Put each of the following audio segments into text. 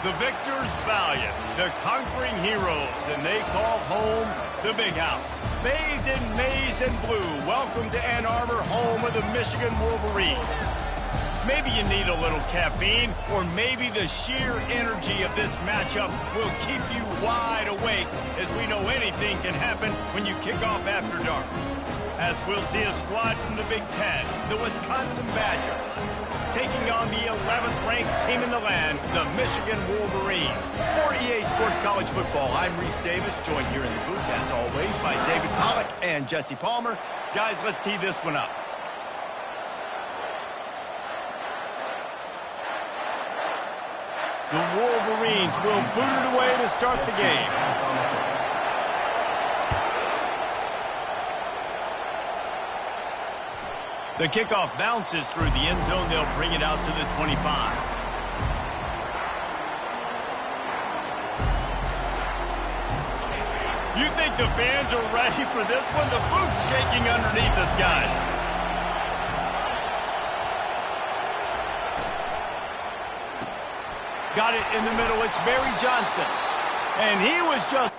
The victors valiant, the conquering heroes, and they call home the Big House. Bathed in maize and blue, welcome to Ann Arbor, home of the Michigan Wolverines. Maybe you need a little caffeine, or maybe the sheer energy of this matchup will keep you wide awake, as we know anything can happen when you kick off after dark. As we'll see a squad from the Big Ten, the Wisconsin Badgers, taking on the 11th-ranked team in the land, the Michigan Wolverines. For EA Sports College Football, I'm Reese Davis, joined here in the booth, as always, by David Pollack and Jesse Palmer. Guys, let's tee this one up. The Wolverines will boot it away to start the game. The kickoff bounces through the end zone. They'll bring it out to the 25. You think the fans are ready for this one? The booth's shaking underneath us, guys. Got it in the middle. It's Barry Johnson. And he was just...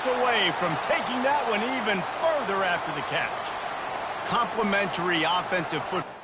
away from taking that one even further after the catch. Complimentary offensive football.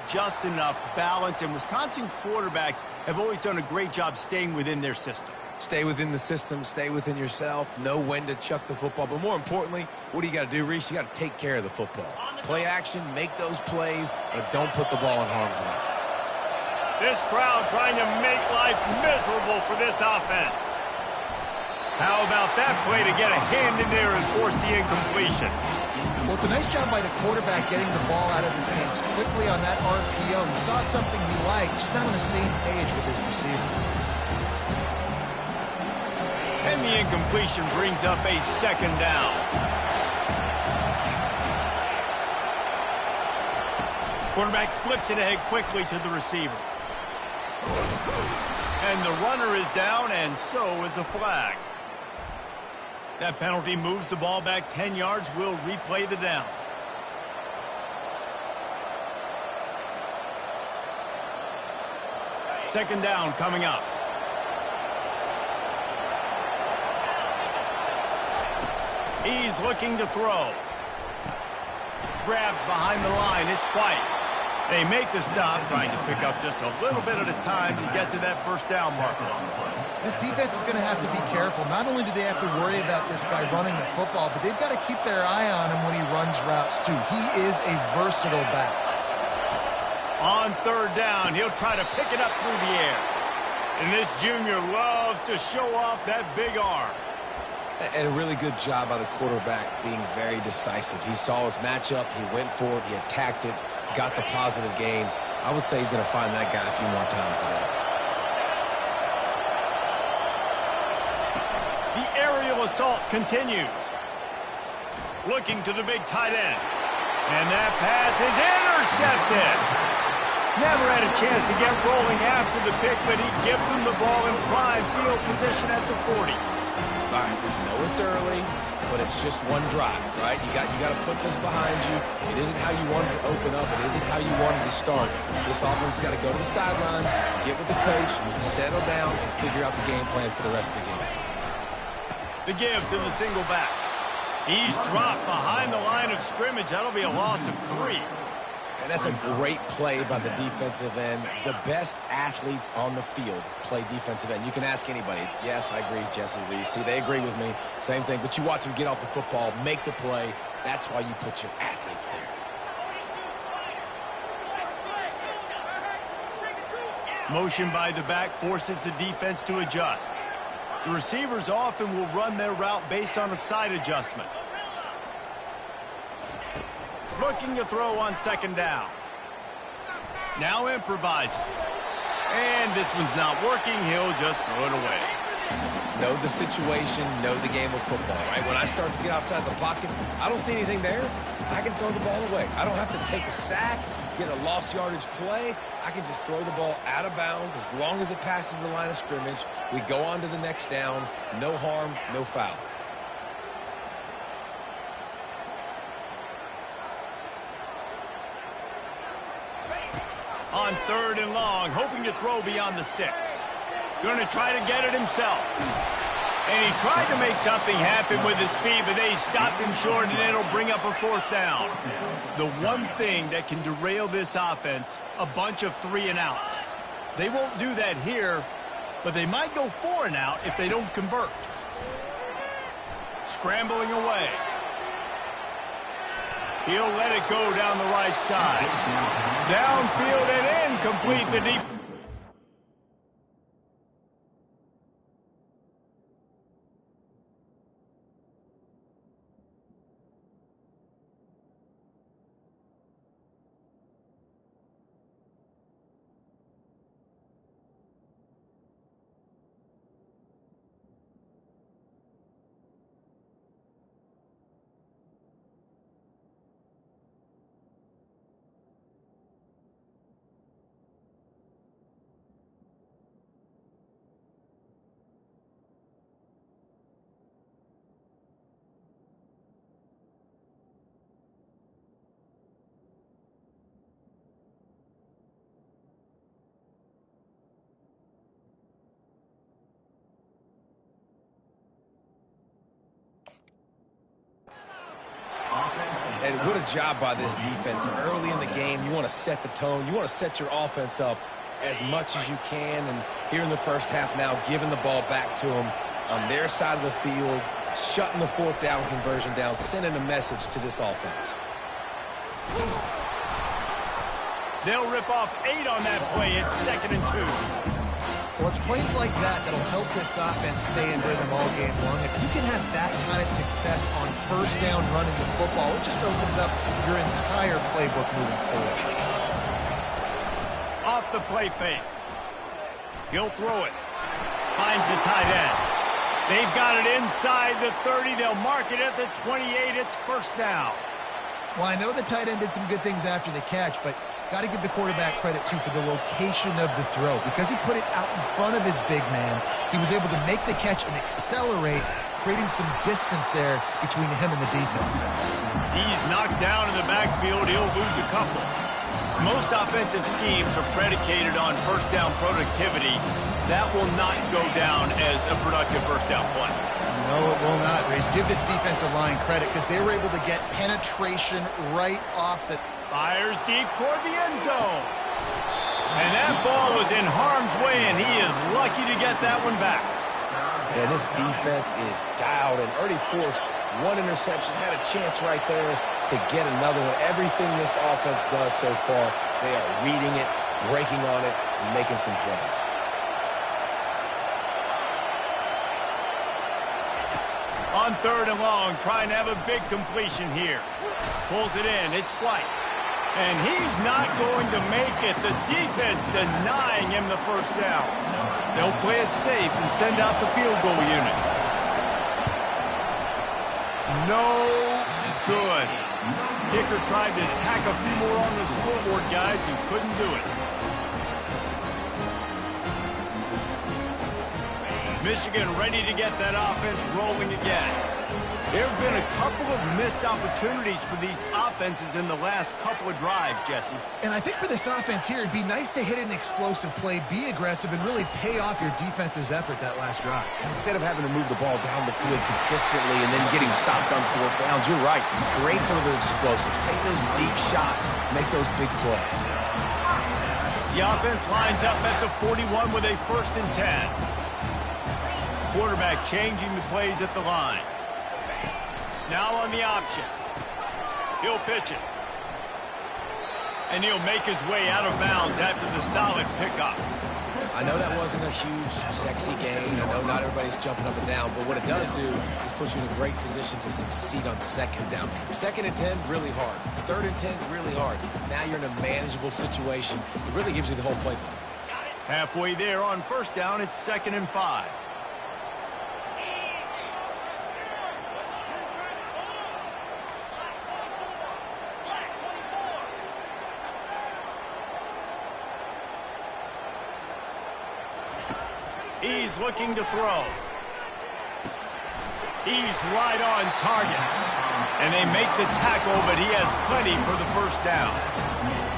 Just enough balance, and Wisconsin quarterbacks have always done a great job staying within their system. Stay within the system, stay within yourself, know when to chuck the football. But more importantly, what do you got to do, Reese? You got to take care of the football. Play action, make those plays, but don't put the ball in harm's way. This crowd trying to make life miserable for this offense. How about that play to get a hand in there and force the incompletion? Well, it's a nice job by the quarterback getting the ball out of his hands quickly on that RPO. He saw something he liked, just not on the same page with his receiver. And the incompletion brings up a second down. Quarterback flips it ahead quickly to the receiver. And the runner is down, and so is a flag. That penalty moves the ball back 10 yards. We'll replay the down. Second down coming up. He's looking to throw. Grabbed behind the line. It's White. They make the stop, trying to pick up just a little bit at a time to get to that first down marker. This defense is going to have to be careful. Not only do they have to worry about this guy running the football, but they've got to keep their eye on him when he runs routes, too. He is a versatile back. On third down, he'll try to pick it up through the air. And this junior loves to show off that big arm. And a really good job by the quarterback being very decisive. He saw his matchup, he went for it, he attacked it, got the positive gain. I would say he's going to find that guy a few more times today. The aerial assault continues. Looking to the big tight end. And that pass is intercepted. Never had a chance to get rolling after the pick, but he gives him the ball in prime field position at the 40. All right, we know it's early, but it's just one drive, right? You got to put this behind you. It isn't how you wanted to open up. It isn't how you wanted to start. This offense has got to go to the sidelines, get with the coach, settle down, and figure out the game plan for the rest of the game. The give to the single back. He's dropped behind the line of scrimmage. That'll be a loss of 3. And that's a great play by the defensive end. The best athletes on the field play defensive end. You can ask anybody. Yes, I agree, Jesse Reese. See, they agree with me. Same thing. But you watch them get off the football, make the play. That's why you put your athletes there. Motion by the back forces the defense to adjust. The receivers often will run their route based on a side adjustment. Looking to throw on second down. Now improvising. And this one's not working. He'll just throw it away. Know the situation, know the game of football, right? When I start to get outside the pocket, I don't see anything there. I can throw the ball away. I don't have to take a sack, get a lost yardage play. I can just throw the ball out of bounds as long as it passes the line of scrimmage. We go on to the next down. No harm, no foul. On third and long, hoping to throw beyond the sticks. Going to try to get it himself. And he tried to make something happen with his feet, but they stopped him short, and it'll bring up a fourth down. The one thing that can derail this offense, a bunch of 3 and outs. They won't do that here, but they might go 4 and out if they don't convert. Scrambling away. He'll let it go down the right side. Downfield and incomplete. The deep. And what a job by this defense. Early in the game, you want to set the tone. You want to set your offense up as much as you can. And here in the first half now, giving the ball back to them on their side of the field, shutting the fourth down conversion down, sending a message to this offense. They'll rip off 8 on that play. It's 2nd and 2. Well, it's plays like that that'll help this offense stay in rhythm all game long. If you can have that kind of success on first down running the football, it just opens up your entire playbook moving forward. Off the play fake. He'll throw it. Finds the tight end. They've got it inside the 30. They'll mark it at the 28. It's first down. Well, I know the tight end did some good things after the catch, but got to give the quarterback credit, too, for the location of the throw. Because he put it out in front of his big man, he was able to make the catch and accelerate, creating some distance there between him and the defense. He's knocked down in the backfield. He'll lose a couple. Most offensive schemes are predicated on first down productivity. That will not go down as a productive first down play. No, it will not, Reese. Give this defensive line credit because they were able to get penetration right off the... Fires deep toward the end zone. And that ball was in harm's way, and he is lucky to get that one back. And this defense is dialed and already forced one interception, had a chance right there to get another one. Everything this offense does so far, they are reading it, breaking on it, and making some plays. On third and long, trying to have a big completion here. Pulls it in. It's White. And he's not going to make it. The defense denying him the first down. They'll play it safe and send out the field goal unit. No good. Kicker tried to tack a few more on the scoreboard, guys, and couldn't do it. Michigan ready to get that offense rolling again. There have been a couple of missed opportunities for these offenses in the last couple of drives, Jesse. And I think for this offense here, it'd be nice to hit an explosive play, be aggressive, and really pay off your defense's effort that last drive. And instead of having to move the ball down the field consistently and then getting stopped on fourth downs, you're right. Create some of those explosives. Take those deep shots. Make those big plays. The offense lines up at the 41 with a 1st and 10. Quarterback changing the plays at the line. Now on the option. He'll pitch it. And he'll make his way out of bounds after the solid pickup. I know that wasn't a huge, sexy gain. I know not everybody's jumping up and down, but what it does do is put you in a great position to succeed on 2nd down. 2nd and 10, really hard. 3rd and 10, really hard. Now you're in a manageable situation. It really gives you the whole playbook. Halfway there on 1st down, it's 2nd and 5. He's looking to throw. He's right on target. And they make the tackle, but he has plenty for the 1st down.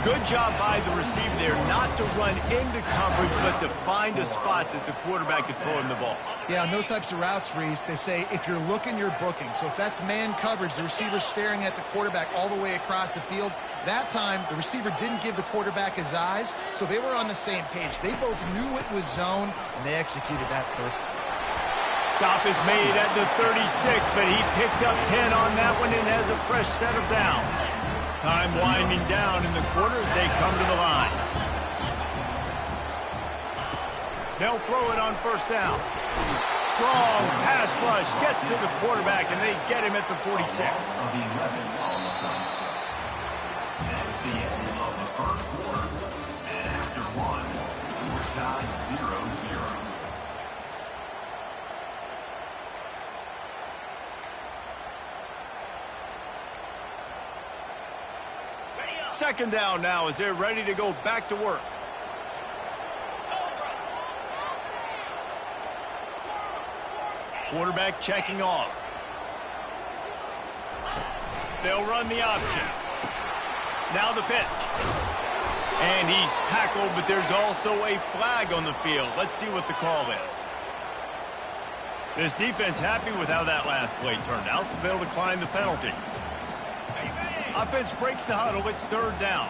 Good job by the receiver there not to run into coverage, but to find a spot that the quarterback could throw him the ball. Yeah, on those types of routes, Reese, they say if you're looking, you're booking. So if that's man coverage, the receiver's staring at the quarterback all the way across the field. That time, the receiver didn't give the quarterback his eyes, so they were on the same page. They both knew it was zone, and they executed that perfectly. Stop is made at the 36, but he picked up 10 on that one and has a fresh set of downs. Time winding down in the quarter as they come to the line. They'll throw it on 1st down. Strong pass rush gets to the quarterback, and they get him at the 46. The end of the 1st quarter, and after one, we're tied 0-0. Second down now as they're ready to go back to work. Quarterback checking off. They'll run the option. Now the pitch. And he's tackled, but there's also a flag on the field. Let's see what the call is. This defense happy with how that last play turned out, so they'll decline the penalty. Offense breaks the huddle. It's 3rd down.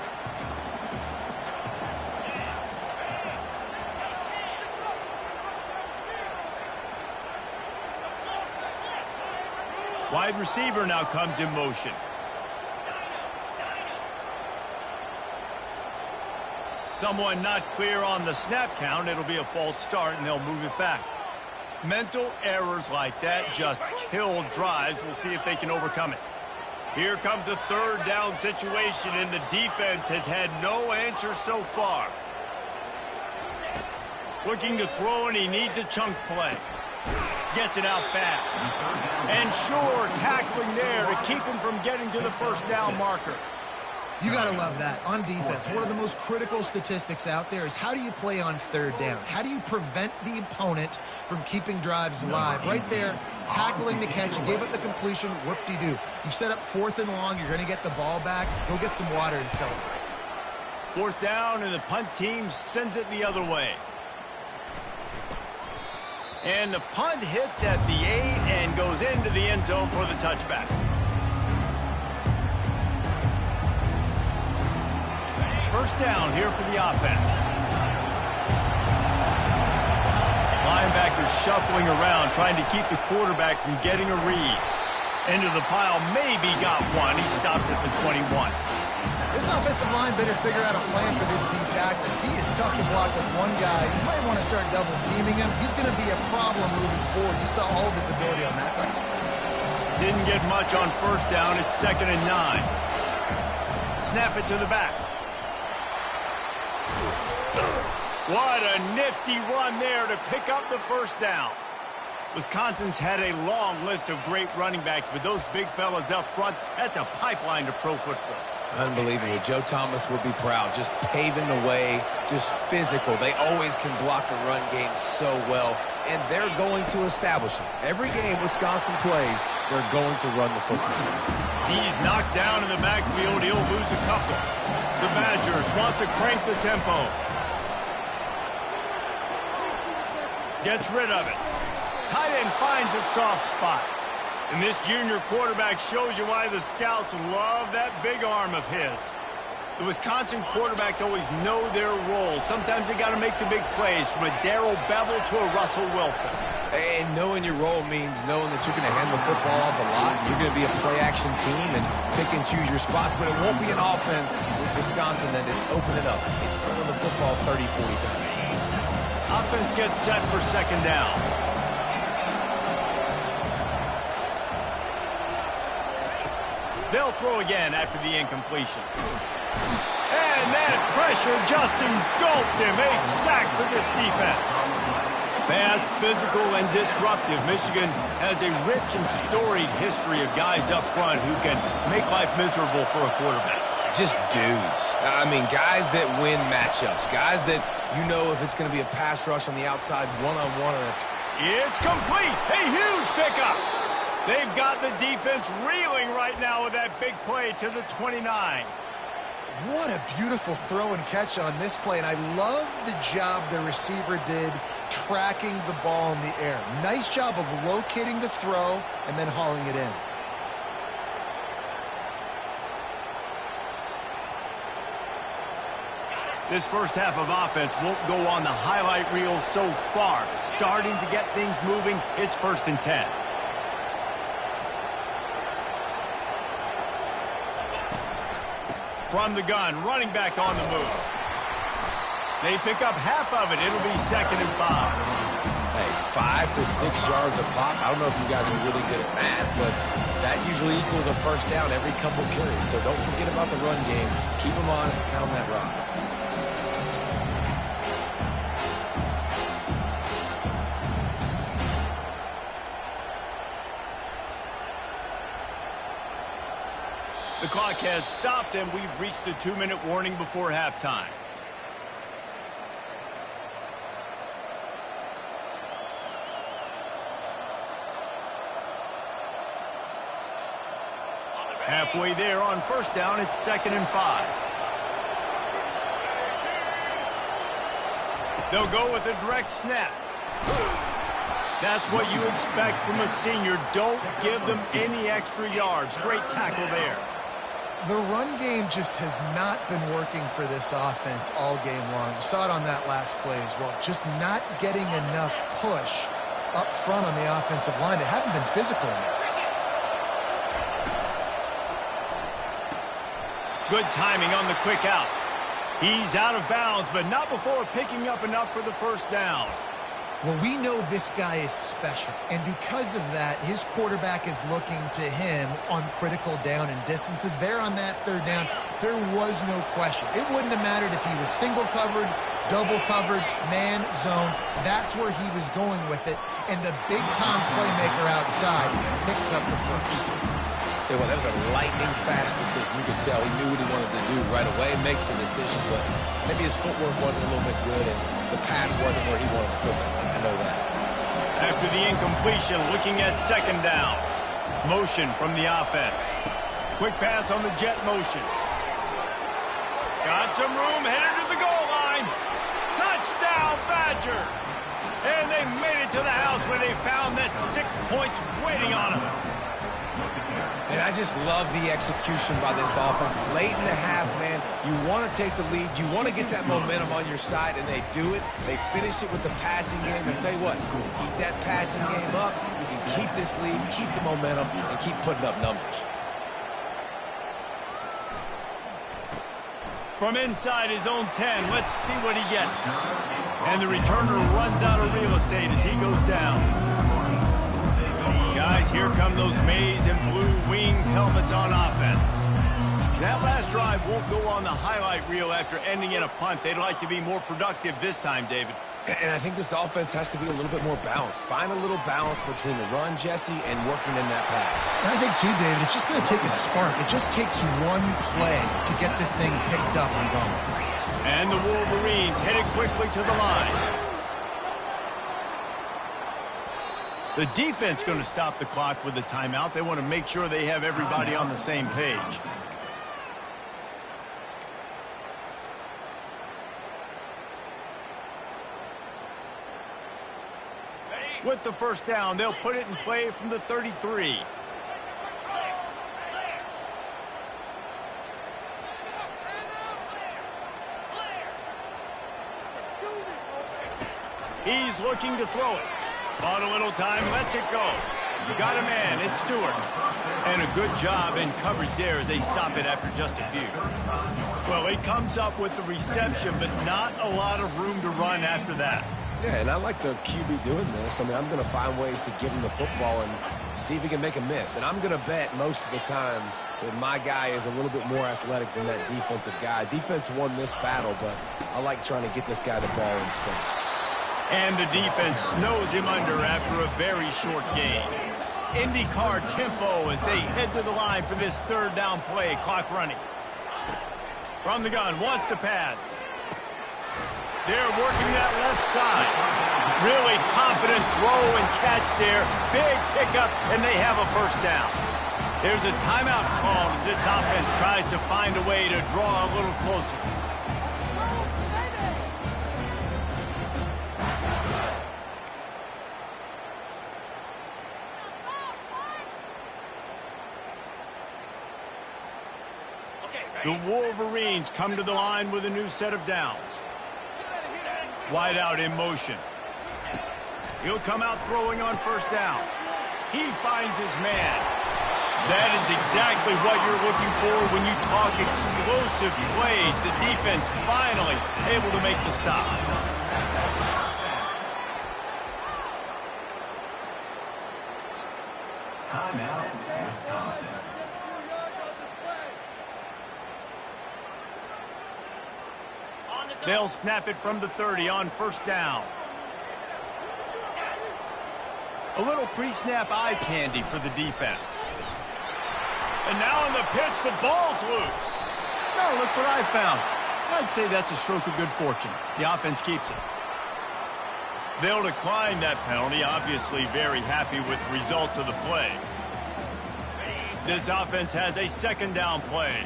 Wide receiver now comes in motion. Someone not clear on the snap count. It'll be a false start, and they'll move it back. Mental errors like that just kill drives. We'll see if they can overcome it. Here comes a 3rd down situation, and the defense has had no answer so far. Looking to throw, and he needs a chunk play. Gets it out fast. And sure, tackling there to keep him from getting to the 1st down marker. You got to love that. On defense, one of the most critical statistics out there is how do you play on 3rd down? How do you prevent the opponent from keeping drives alive? Right there, tackling the catch. You gave up the completion. Whoop-de-doo. You set up 4th and long. You're going to get the ball back. Go get some water and celebrate. 4th down, and the punt team sends it the other way. And the punt hits at the 8 and goes into the end zone for the touchback. First down here for the offense. Linebackers shuffling around, trying to keep the quarterback from getting a read. Into the pile, maybe got one. He stopped at the 21. This offensive line better figure out a plan for this D tackler. He is tough to block with one guy. You might want to start double teaming him. He's going to be a problem moving forward. You saw all of his ability on that last play. Didn't get much on 1st down. It's 2nd and 9. Snap it to the back. What a nifty run there to pick up the first down. Wisconsin's had a long list of great running backs, but those big fellas up front, that's a pipeline to pro football. Unbelievable. Joe Thomas would be proud. Just paving the way, just physical. They always can block the run game so well, and they're going to establish it. Every game Wisconsin plays, they're going to run the football. He's knocked down in the backfield. He'll lose a couple. The Badgers want to crank the tempo. Gets rid of it. Tight end finds a soft spot. And this junior quarterback shows you why the scouts love that big arm of his. The Wisconsin quarterbacks always know their role. Sometimes they got to make the big plays, from a Darrell Bevel to a Russell Wilson. And knowing your role means knowing that you're going to hand the football off a lot. You're going to be a play-action team and pick and choose your spots, but it won't be an offense with Wisconsin that is opening up. It's throwing the football 30, 40 times. Offense gets set for second down. They'll throw again after the incompletion. And that pressure just engulfed him. A sack for this defense. Fast, physical, and disruptive. Michigan has a rich and storied history of guys up front who can make life miserable for a quarterback. Just dudes. I mean, guys that win matchups. Guys that you know if it's going to be a pass rush on the outside, one-on-one or a It's complete. A huge pickup. They've got the defense reeling right now with that big play to the 29. What a beautiful throw and catch on this play, and I love the job the receiver did tracking the ball in the air. Nice job of locating the throw and then hauling it in. This first half of offense won't go on the highlight reel so far. Starting to get things moving, it's 1st and 10. From the gun, running back on the move. They pick up half of it. It'll be 2nd and 5. Hey, 5 to 6 yards a pop. I don't know if you guys are really good at math, but that usually equals a first down every couple carries. So don't forget about the run game. Keep them honest, pound that rock. The clock has stopped, and we've reached the 2-minute warning before halftime. Halfway there on first down, it's 2nd and 5. They'll go with a direct snap. That's what you expect from a senior. Don't give them any extra yards. Great tackle there. The run game just has not been working for this offense all game long. You saw it on that last play as well. Just not getting enough push up front on the offensive line. They haven't been physical enough. Good timing on the quick out. He's out of bounds, but not before picking up enough for the first down. Well, we know this guy is special, and because of that, his quarterback is looking to him on critical down and distances. There on that 3rd down, there was no question. It wouldn't have mattered if he was single covered, double covered, man, zone. That's where he was going with it, and the big-time playmaker outside picks up the first. Tell you what, that was a lightning-fast decision. You could tell he knew what he wanted to do right away, makes the decision, but maybe his footwork wasn't a little bit good, and the pass wasn't where he wanted to put it. I know that. After the incompletion, looking at 2nd down. Motion from the offense. Quick pass on the jet motion. Got some room, headed to the goal line. Touchdown, Badger! And they made it to the house where they found that 6 points waiting on them. And I just love the execution by this offense. Late in the half, man, you want to take the lead. You want to get that momentum on your side, and they do it. They finish it with the passing game. And tell you what, keep that passing game up. You can keep this lead, keep the momentum, and keep putting up numbers. From inside his own 10, let's see what he gets. And the returner runs out of real estate as he goes down. Guys, here come those maize and blue winged helmets on offense. That last drive won't go on the highlight reel after ending in a punt. They'd like to be more productive this time, David. And I think this offense has to be a little bit more balanced. Find a little balance between the run, Jesse, and working in that pass. And I think, too, David, it's just going to take a spark. It just takes one play to get this thing picked up and going. And the Wolverines headed quickly to the line. The defense going to stop the clock with a timeout. They want to make sure they have everybody on the same page. With the first down, they'll put it in play from the 33. He's looking to throw it. Bought a little time, lets it go. Got a man, it's Stewart. And a good job in coverage there as they stop it after just a few. Well, he comes up with the reception, but not a lot of room to run after that. Yeah, and I like the QB doing this. I mean, I'm going to find ways to give him the football and see if he can make a miss. And I'm going to bet most of the time that my guy is a little bit more athletic than that defensive guy. Defense won this battle, but I like trying to get this guy the ball in space. And the defense snows him under after a very short gain. IndyCar tempo as they head to the line for this third down play. Clock running. From the gun, wants to pass. They're working that left side. Really confident throw and catch there. Big pickup, and they have a first down. There's a timeout called as this offense tries to find a way to draw a little closer. The Wolverines come to the line with a new set of downs. Wide out in motion. He'll come out throwing on first down. He finds his man. That is exactly what you're looking for when you talk explosive plays. The defense finally able to make the stop. Timeout, Wisconsin. They'll snap it from the 30 on first down. A little pre-snap eye candy for the defense. And now on the pitch, the ball's loose. Now look what I found. I'd say that's a stroke of good fortune. The offense keeps it. They'll decline that penalty, obviously very happy with the results of the play. This offense has a second down play.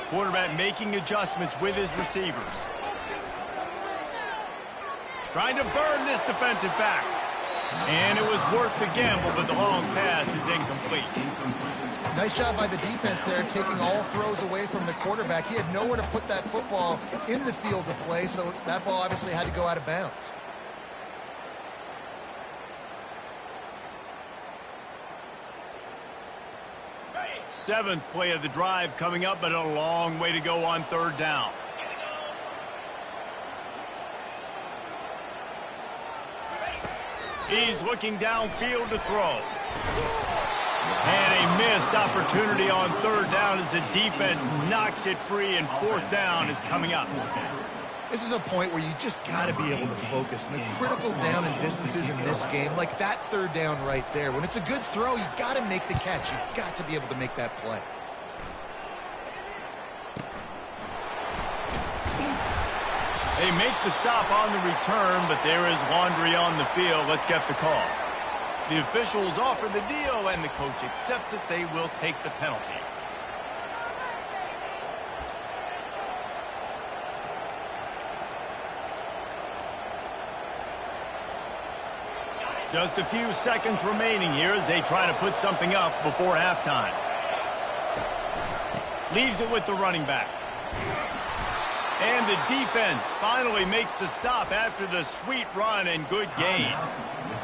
Quarterback making adjustments with his receivers. Trying to burn this defensive back. And it was worth the gamble, but the long pass is incomplete. Nice job by the defense there, taking all throws away from the quarterback. He had nowhere to put that football in the field to play, so that ball obviously had to go out of bounds. Seventh play of the drive coming up, but a long way to go on third down. He's looking downfield to throw. And a missed opportunity on third down as the defense knocks it free, and fourth down is coming up. This is a point where you just got to be able to focus. And the critical down and distances in this game, like that third down right there, when it's a good throw, you got to make the catch. You've got to be able to make that play. They make the stop on the return, but there is laundry on the field. Let's get the call. The officials offer the deal, and the coach accepts it. They will take the penalty. Just a few seconds remaining here as they try to put something up before halftime. Leaves it with the running back. And the defense finally makes the stop after the sweet run and good gain.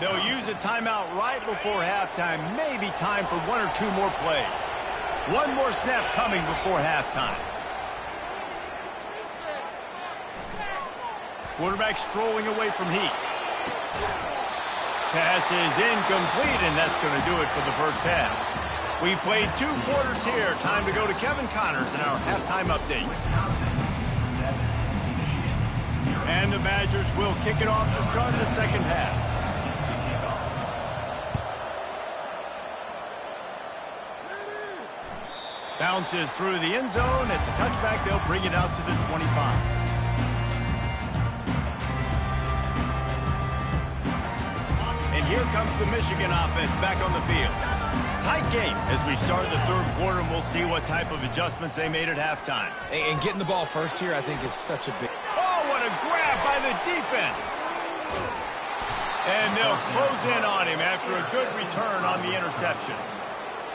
They'll use a timeout right before halftime. Maybe time for one or two more plays. One more snap coming before halftime. Quarterback strolling away from heat. pass is incomplete, and that's going to do it for the first half. We played 2 quarters here. Time to go to Kevin Connors in our halftime update. And the Badgers will kick it off to start the second half. Bounces through the end zone. It's a touchback. They'll bring it out to the 25. And here comes the Michigan offense back on the field. Tight game as we start the third quarter, and we'll see what type of adjustments they made at halftime. And getting the ball first here, I think, is such a big... Oh, what a grab by the defense. And they'll close in on him after a good return on the interception.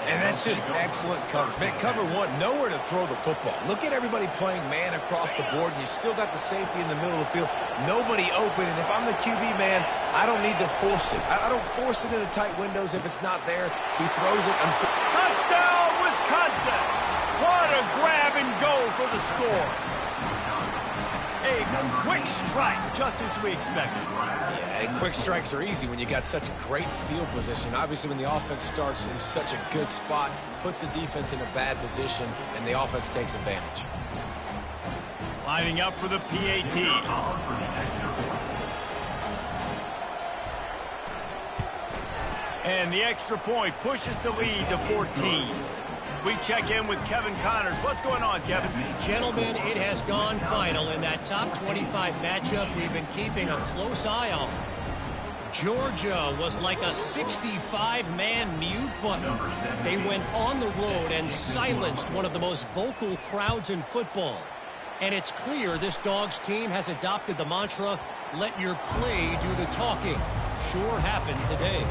And that's just excellent coverage. Man, cover one, nowhere to throw the football. Look at everybody playing man across the board, and you still got the safety in the middle of the field. Nobody open, and if I'm the QB, man, I don't need to force it. I don't force it into tight windows if it's not there. He throws it. Touchdown, Wisconsin! What a grab and go for the score. A quick strike, just as we expected. Yeah, and quick strikes are easy when you got such great field position. Obviously, when the offense starts in such a good spot, puts the defense in a bad position, and the offense takes advantage. Lining up for the PAT. And the extra point pushes the lead to 14. We check in with Kevin Connors. What's going on, Kevin? Gentlemen, it has gone final in that top 25 matchup we've been keeping a close eye on. Georgia was like a 65-man mute button. They went on the road and silenced one of the most vocal crowds in football. And it's clear this Dogs team has adopted the mantra, let your play do the talking. Sure happened today.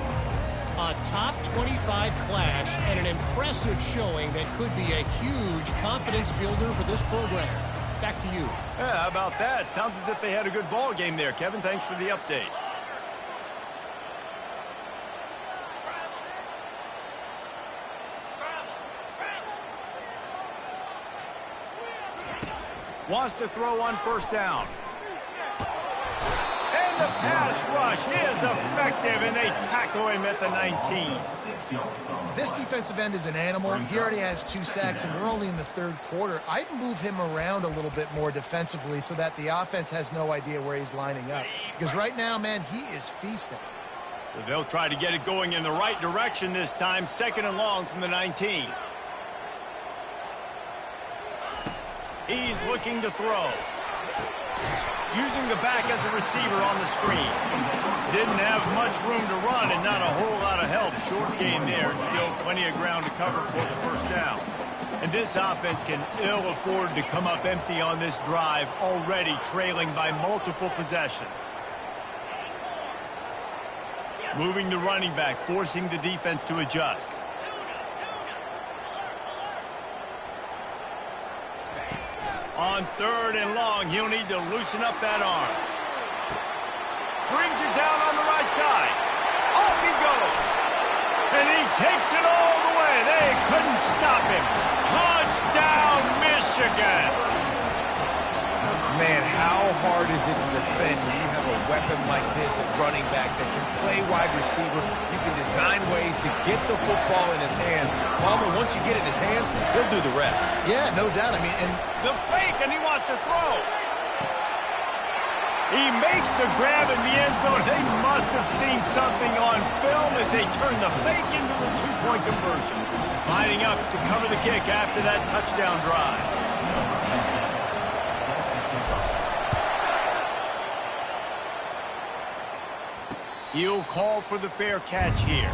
A top 25 clash and an impressive showing that could be a huge confidence builder for this program. Back to you. Yeah, how about that? Sounds as if they had a good ball game there, Kevin. Thanks for the update. Wants to throw on first down. And the pass rush is effective, and they tackle him at the 19. This defensive end is an animal. He already has 2 sacks, and we're only in the third quarter. I'd move him around a little bit more defensively so that the offense has no idea where he's lining up. Because right now, man, he is feasting. So they'll try to get it going in the right direction this time. 2nd and long from the 19. He's looking to throw. Using the back as a receiver on the screen. Didn't have much room to run and not a whole lot of help. Short game there, and still plenty of ground to cover for the first down. And this offense can ill afford to come up empty on this drive, already trailing by multiple possessions. Moving the running back, forcing the defense to adjust. On 3rd and long, he'll need to loosen up that arm. Brings it down on the right side. Off he goes. And he takes it all the way. They couldn't stop him. Touchdown, Michigan. Man, how hard is it to defend when you have a weapon like this at running back that can play wide receiver? You can design ways to get the football in his hand. Palmer, once you get it in his hands, he'll do the rest. Yeah, no doubt. I mean, and the fake, and he wants to throw. He makes the grab in the end zone. They must have seen something on film as they turn the fake into the 2-point conversion. Lining up to cover the kick after that touchdown drive. He'll call for the fair catch here.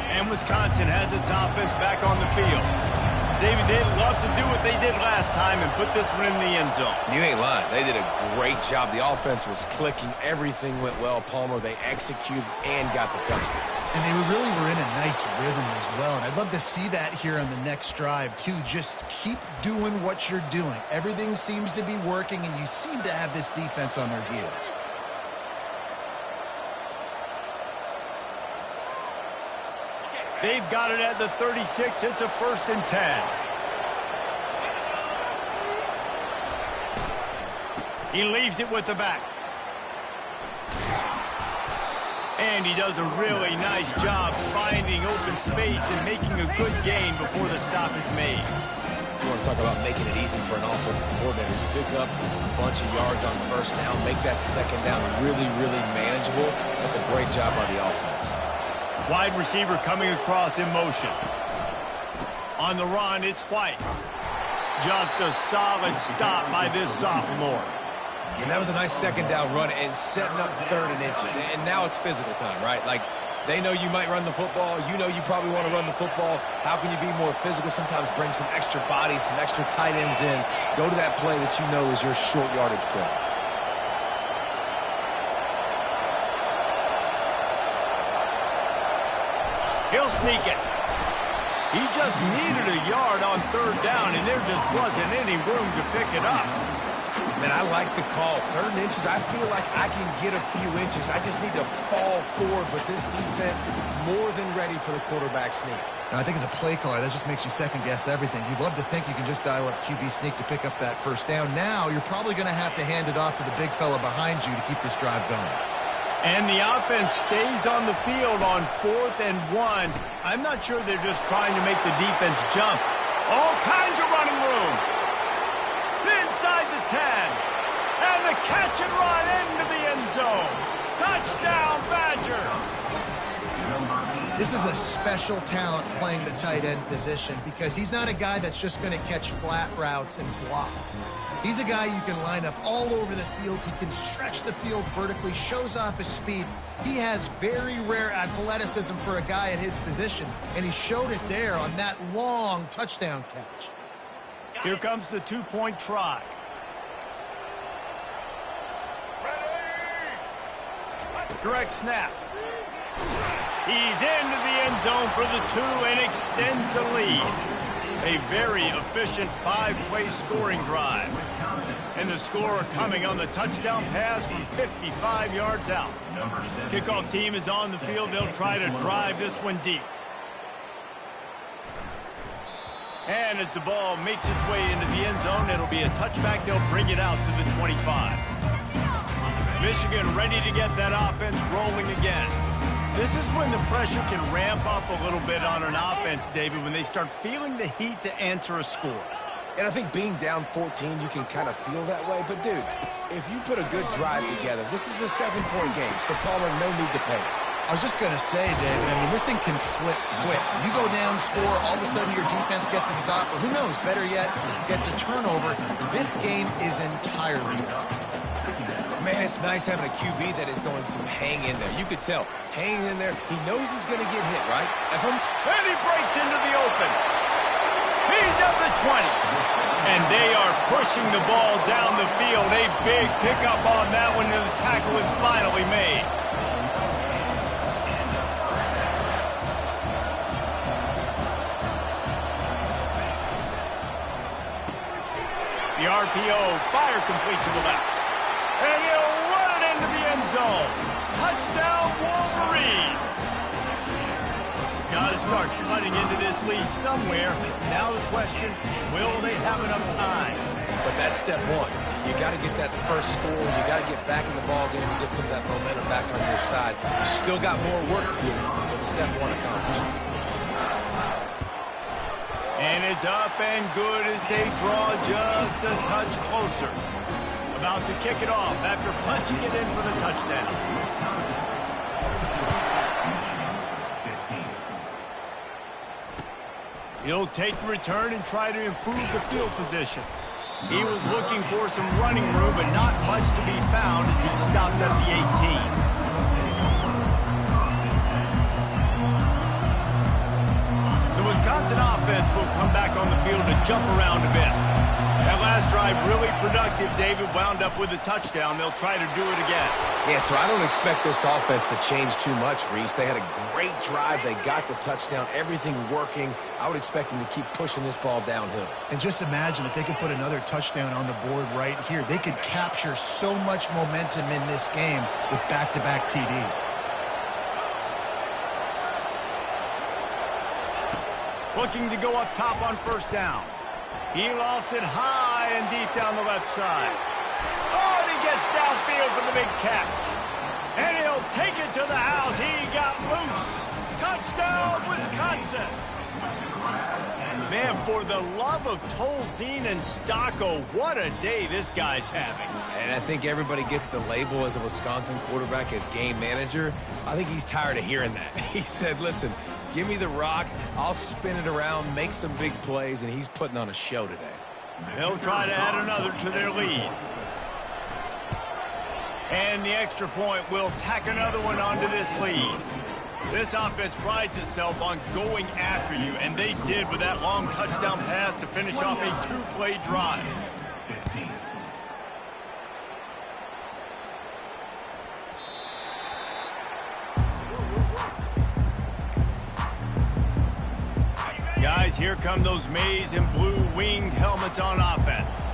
And Wisconsin has its offense back on the field. David, they'd love to do what they did last time and put this one in the end zone. You ain't lying. They did a great job. The offense was clicking. Everything went well. Palmer, they executed and got the touchdown. And they really were in a nice rhythm as well. And I'd love to see that here on the next drive, too. Just keep doing what you're doing. Everything seems to be working, and you seem to have this defense on their heels. They've got it at the 36. It's a 1st and 10. He leaves it with the back. And he does a really nice job finding open space and making a good gain before the stop is made. You want to talk about making it easy for an offensive coordinator. You pick up a bunch of yards on first down, make that second down really, really manageable. That's a great job by the offense. Wide receiver coming across in motion. On the run, it's White. Just a solid stop by this sophomore. And that was a nice second down run and setting up 3rd and inches. And now it's physical time, right? Like, they know you might run the football. You know you probably want to run the football. How can you be more physical? Sometimes bring some extra bodies, some extra tight ends in. Go to that play that you know is your short yardage play. He'll sneak it. He just needed a yard on 3rd down, and there just wasn't any room to pick it up. Man, I like the call. 3rd and inches, I feel like I can get a few inches. I just need to fall forward, but this defense more than ready for the quarterback sneak. Now, I think as a play caller, that just makes you second-guess everything. You'd love to think you can just dial up QB sneak to pick up that first down. Now, you're probably going to have to hand it off to the big fella behind you to keep this drive going. And the offense stays on the field on 4th and 1. I'm not sure they're just trying to make the defense jump. All kinds of running room. Inside the 10. And the catch and run into the end zone. Touchdown, Badger. This is a special talent playing the tight end position because he's not a guy that's just going to catch flat routes and block. He's a guy you can line up all over the field. He can stretch the field vertically, shows off his speed. He has very rare athleticism for a guy at his position, and he showed it there on that long touchdown catch. Here comes the 2-point try. Direct snap. He's into the end zone for the 2 and extends the lead. A very efficient 5-play scoring drive. And the scorer coming on the touchdown pass from 55 yards out. Kickoff team is on the field. They'll try to drive this one deep. And as the ball makes its way into the end zone, it'll be a touchback. They'll bring it out to the 25. Michigan ready to get that offense rolling again. This is when the pressure can ramp up a little bit on an offense, David, when they start feeling the heat to answer a score. And I think being down 14, you can kind of feel that way. But, dude, if you put a good drive together, this is a 7-point game, so Palmer, no need to panic. I was just going to say, David, I mean, this thing can flip quick. You go down, score, all of a sudden your defense gets a stop, or who knows, better yet, gets a turnover. This game is entirely up. Man, it's nice having a QB that is going to hang in there. You could tell, hanging in there, he knows he's going to get hit, right? And he breaks into the open. He's at the 20. And they are pushing the ball down the field. A big pickup on that one, and the tackle is finally made. The RPO, fire complete to the left. And he'll run it into the end zone. Touchdown, Wolverines. Got to start cutting into this lead somewhere. Now the question, will they have enough time? But that's step one. You got to get that first score. You got to get back in the ball game and get some of that momentum back on your side. You still got more work to do, but step one accomplished. And it's up and good as they draw just a touch closer. About to kick it off after punching it in for the touchdown. He'll take the return and try to improve the field position. He was looking for some running room, but not much to be found as he stopped at the 18. The Wisconsin offense will come back on the field to jump around a bit. That last drive really productive. David wound up with a touchdown. They'll try to do it again. Yeah, so I don't expect this offense to change too much, Reese. They had a great drive. They got the touchdown. Everything working. I would expect them to keep pushing this ball downhill. And just imagine if they could put another touchdown on the board right here. They could capture so much momentum in this game with back-to-back TDs. Looking to go up top on first down. He lofts it high and deep down the left side. Oh, and he gets downfield for the big catch. And he'll take it to the house. He got loose. Touchdown, Wisconsin. Man, for the love of Tolzien and Stocco, what a day this guy's having. And I think everybody gets the label as a Wisconsin quarterback as game manager. I think he's tired of hearing that. He said, listen, give me the rock, I'll spin it around, make some big plays, and he's putting on a show today. They'll try to add another to their lead. And the extra point will tack another one onto this lead. This offense prides itself on going after you, and they did with that long touchdown pass to finish off a two-play drive. 15. Guys, here come those maize and blue winged helmets on offense.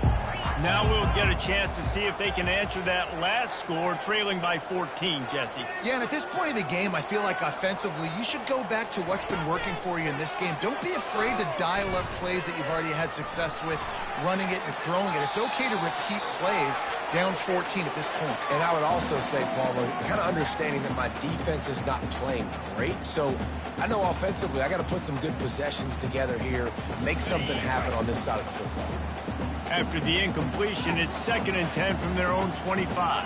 Now we'll get a chance to see if they can answer that last score, trailing by 14, Jesse. Yeah, and at this point of the game, I feel like offensively, you should go back to what's been working for you in this game. Don't be afraid to dial up plays that you've already had success with, running it and throwing it. It's okay to repeat plays down 14 at this point. And I would also say, Palmer, kind of understanding that my defense is not playing great, so I know offensively I got to put some good possessions together here, make something happen on this side of the football. After the incompletion, it's 2nd and 10 from their own 25.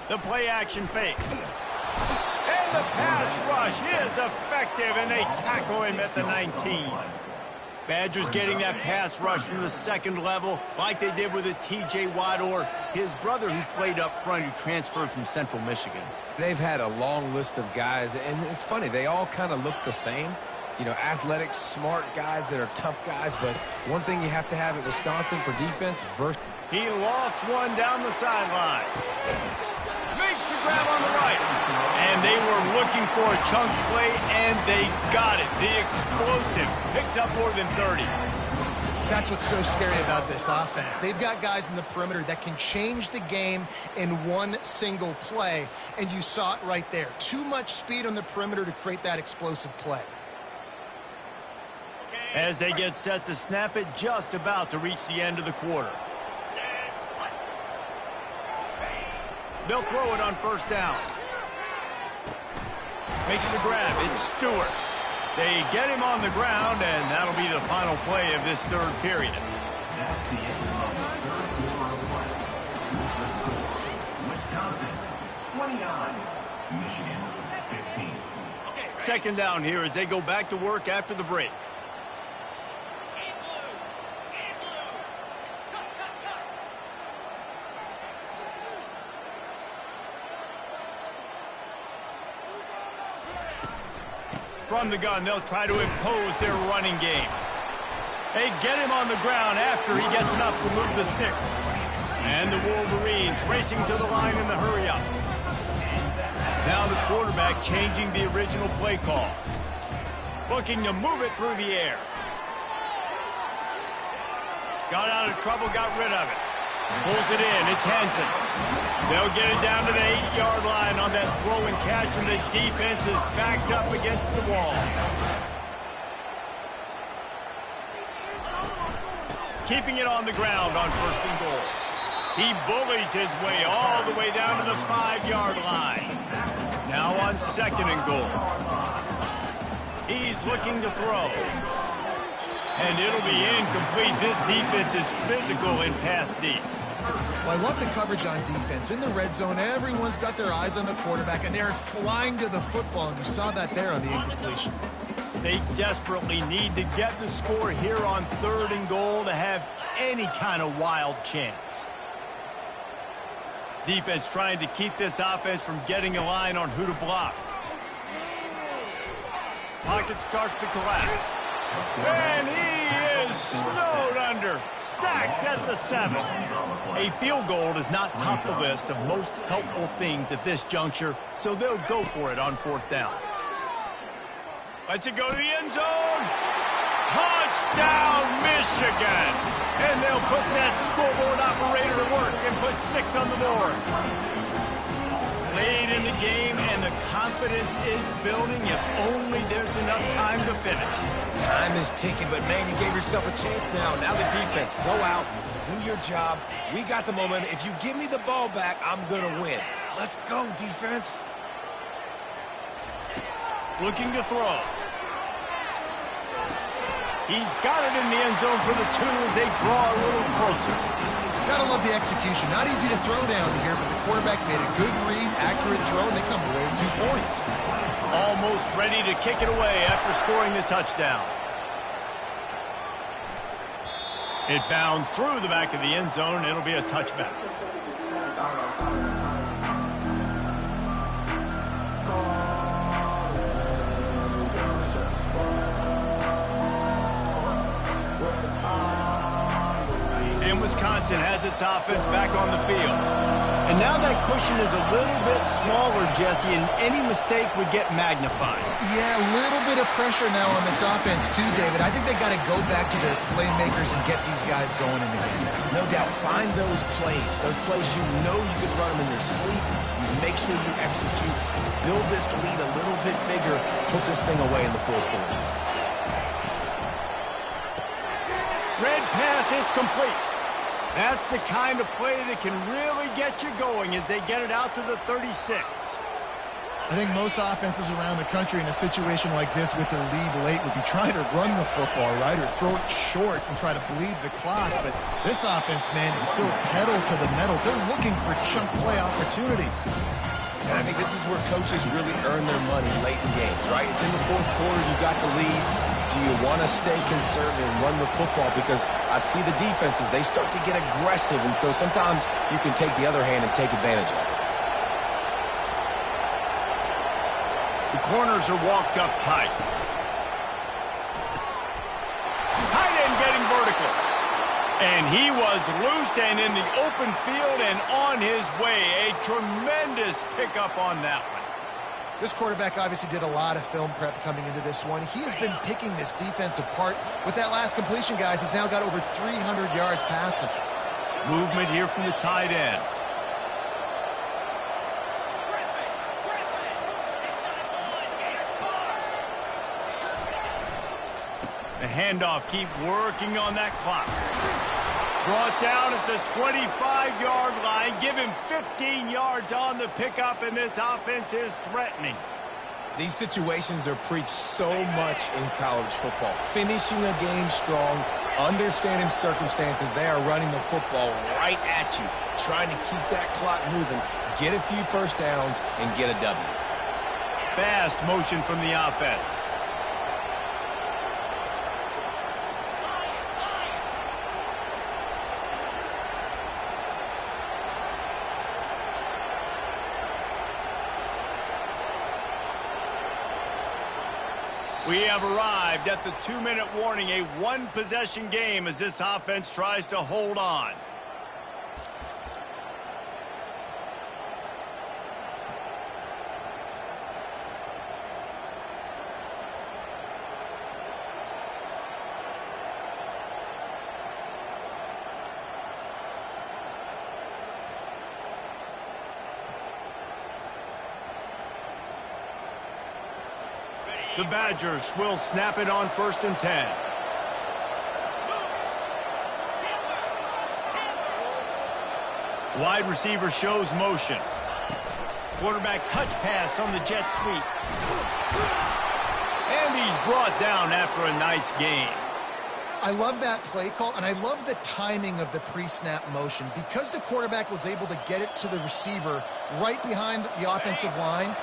The play action fake. And the pass rush is effective, and they tackle him at the 19. Badgers getting that pass rush from the second level like they did with a T.J. Watt or his brother who played up front who transferred from Central Michigan. They've had a long list of guys, and it's funny, they all kind of look the same. You know, athletic, smart guys that are tough guys, but one thing you have to have at Wisconsin for defense, he lost one down the sideline. Makes the grab on the right. And they were looking for a chunk play, and they got it. The explosive picks up more than 30. That's what's so scary about this offense. They've got guys in the perimeter that can change the game in one single play, and you saw it right there. Too much speed on the perimeter to create that explosive play. As they get set to snap it, just about to reach the end of the quarter. They'll throw it on first down. Makes the grab. It's Stewart. They get him on the ground, and that'll be the final play of this third period. That's the end of the third quarter of play. The score, Wisconsin 29, Michigan 15. 2nd down here as they go back to work after the break. From the gun, they'll try to impose their running game. They get him on the ground after he gets enough to move the sticks. And the Wolverines racing to the line in the hurry-up. Now the quarterback changing the original play call. Looking to move it through the air. Got out of trouble, got rid of it. Pulls it in, it's Hansen. They'll get it down to the 8-yard line on that throw and catch, and the defense is backed up against the wall. Keeping it on the ground on 1st and goal. He bullies his way all the way down to the 5-yard line. Now on 2nd and goal. He's looking to throw. And it'll be incomplete. This defense is physical in pass deep. Well, I love the coverage on defense. In the red zone, everyone's got their eyes on the quarterback, and they're flying to the football, and you saw that there on the incompletion. They desperately need to get the score here on 3rd and goal to have any kind of wild chance. Defense trying to keep this offense from getting a line on who to block. Pocket starts to collapse. And he is snowed under. Sacked at the 7. A field goal does not top the list of most helpful things at this juncture, so they'll go for it on 4th down. Lets it go to the end zone. Touchdown, Michigan. And they'll put that scoreboard operator to work and put 6 on the board. Late in the the game, and the confidence is building if only there's enough time to finish. Time is ticking, but man, you gave yourself a chance now. Now the defense, go out, do your job. We got the momentum. If you give me the ball back, I'm going to win. Let's go, defense. Looking to throw. He's got it in the end zone for the 2 as they draw a little closer. Gotta love the execution. Not easy to throw down here, but the quarterback made a good read, accurate throw, and they come away with 2 points. Almost ready to kick it away after scoring the touchdown. It bounds through the back of the end zone. It'll be a touchback. And Wisconsin has its offense back on the field. And now that cushion is a little bit smaller, Jesse, and any mistake would get magnified. Yeah, a little bit of pressure now on this offense too, David. I think they got to go back to their playmakers and get these guys going in the game. No doubt, find those plays you know you can run them in your sleep. You make sure you execute, build this lead a little bit bigger, put this thing away in the fourth quarter. Red pass, it's complete. That's the kind of play that can really get you going as they get it out to the 36. I think most offenses around the country in a situation like this with the lead late would be trying to run the football, right, or throw it short and try to bleed the clock. But this offense, man, it's still pedal to the metal. They're looking for chunk play opportunities. And I think this is where coaches really earn their money late in games, right? It's in the fourth quarter. You got the lead. Do you want to stay conservative and run the football? Because I see the defenses, they start to get aggressive, and so sometimes you can take the other hand and take advantage of it. The corners are walked up tight. Tight end getting vertical. And he was loose and in the open field and on his way. A tremendous pickup on that one. This quarterback obviously did a lot of film prep coming into this one. He has been picking this defense apart. With that last completion, guys, he's now got over 300 yards passing. Movement here from the tight end. The handoff, keep working on that clock. Brought down at the 25-yard line. Give him 15 yards on the pickup, and this offense is threatening. These situations are preached so much in college football. Finishing a game strong, understanding circumstances. They are running the football right at you, trying to keep that clock moving, get a few first downs, and get a W. Fast motion from the offense. We have arrived at the 2-minute warning, a one-possession game as this offense tries to hold on. The Badgers will snap it on 1st and 10. Wide receiver shows motion. Quarterback touch pass on the jet sweep. And he's brought down after a nice gain. I love that play call, and I love the timing of the pre-snap motion. Because the quarterback was able to get it to the receiver right behind the offensive line,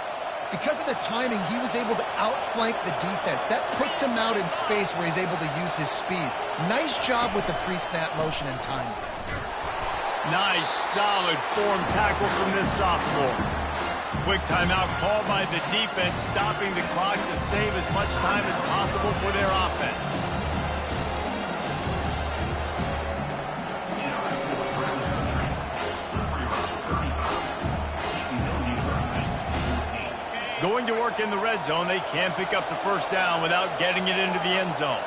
because of the timing, he was able to outflank the defense. That puts him out in space where he's able to use his speed. Nice job with the pre-snap motion and timing. Nice, solid form tackle from this sophomore. Quick timeout called by the defense, stopping the clock to save as much time as possible for their offense. Going to work in the red zone, they can pick up the first down without getting it into the end zone.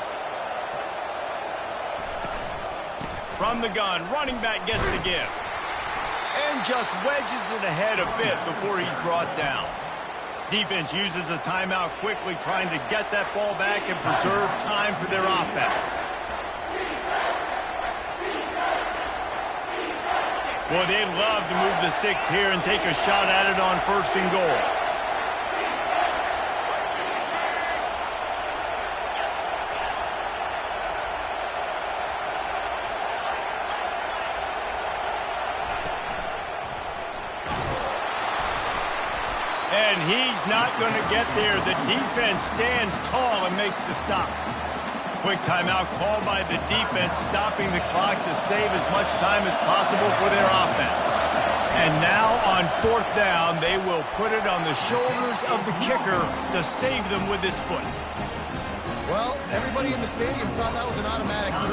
From the gun, running back gets the give. and just wedges it ahead a bit before he's brought down. Defense uses a timeout quickly, trying to get that ball back and preserve time for their offense. Well, they'd love to move the sticks here and take a shot at it on 1st and goal. And he's not going to get there. The defense stands tall and makes the stop. Quick timeout called by the defense, stopping the clock to save as much time as possible for their offense. And now on 4th down, they will put it on the shoulders of the kicker to save them with his foot. Well, everybody in the stadium thought that was an automatic 3.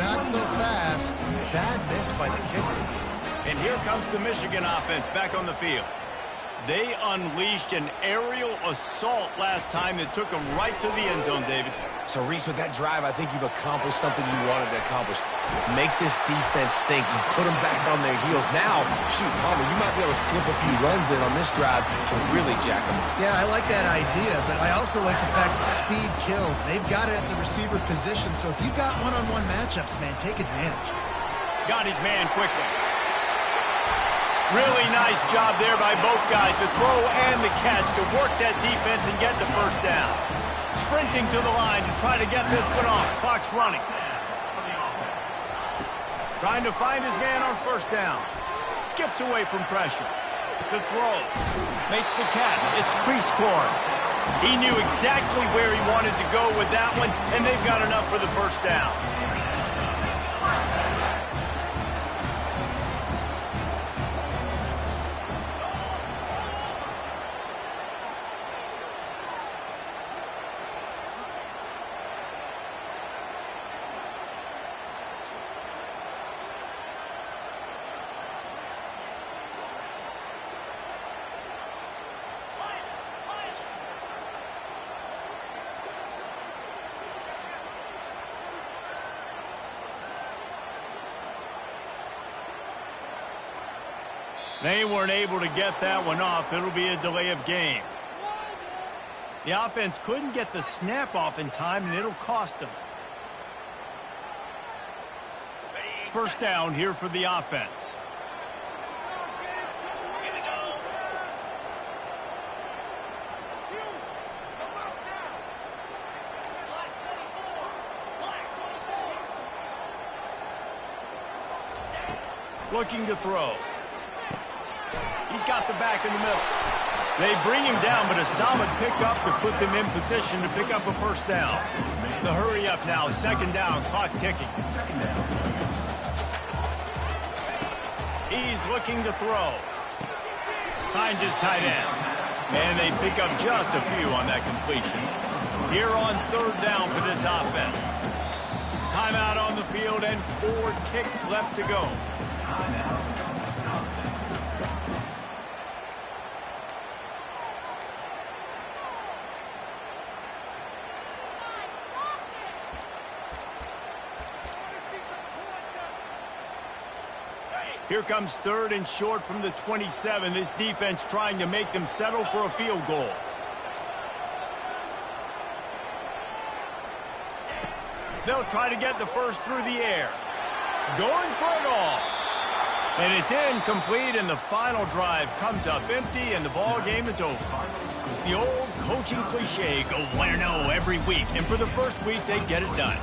Not so fast. Bad miss by the kicker. And here comes the Michigan offense back on the field. They unleashed an aerial assault last time that took them right to the end zone, David. So, Reese, with that drive, I think you've accomplished something you wanted to accomplish. Make this defense think. You put them back on their heels. Now, shoot, Palmer, you might be able to slip a few runs in on this drive to really jack them up. Yeah, I like that idea, but I also like the fact that speed kills. They've got it at the receiver position, so if you got one-on-one matchups, man, take advantage. Got his man quickly. Really nice job there by both guys to throw and the catch to work that defense and get the 1st down. Sprinting to the line to try to get this one off. Clock's running. Trying to find his man on 1st down. Skips away from pressure. The throw. Makes the catch. It's Cleescorn. He knew exactly where he wanted to go with that one, and they've got enough for the 1st down. They weren't able to get that one off. It'll be a delay of game. The offense couldn't get the snap off in time, and it'll cost them. 1st down here for the offense. Looking to throw. He's got the back in the middle. They bring him down, but a solid pickup to put them in position to pick up a 1st down. The hurry up now, 2nd down, clock ticking. He's looking to throw. Finds his tight end. And they pick up just a few on that completion. Here on 3rd down for this offense. Timeout on the field and 4 ticks left to go. Here comes 3rd and short from the 27. This defense trying to make them settle for a field goal. They'll try to get the 1st through the air. Going for it all. And it's incomplete, and the final drive comes up empty, and the ball game is over. The old coaching cliche, go 1-0 every week. And for the 1st week, they get it done.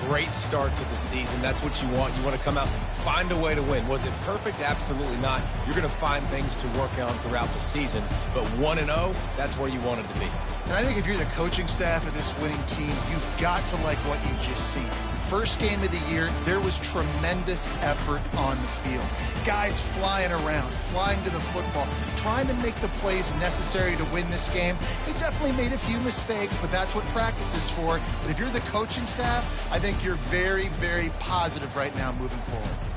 Great start to the season. That's what you want. You want to come out, find a way to win. Was it perfect? Absolutely not. You're going to find things to work on throughout the season. But 1-0, that's where you wanted to be. And I think if you're the coaching staff of this winning team, you've got to like what you just see. First game of the year, there was tremendous effort on the field. Guys flying around, flying to the football, trying to make the plays necessary to win this game. They definitely made a few mistakes, but that's what practice is for. But if you're the coaching staff, I think you're very, very positive right now moving forward.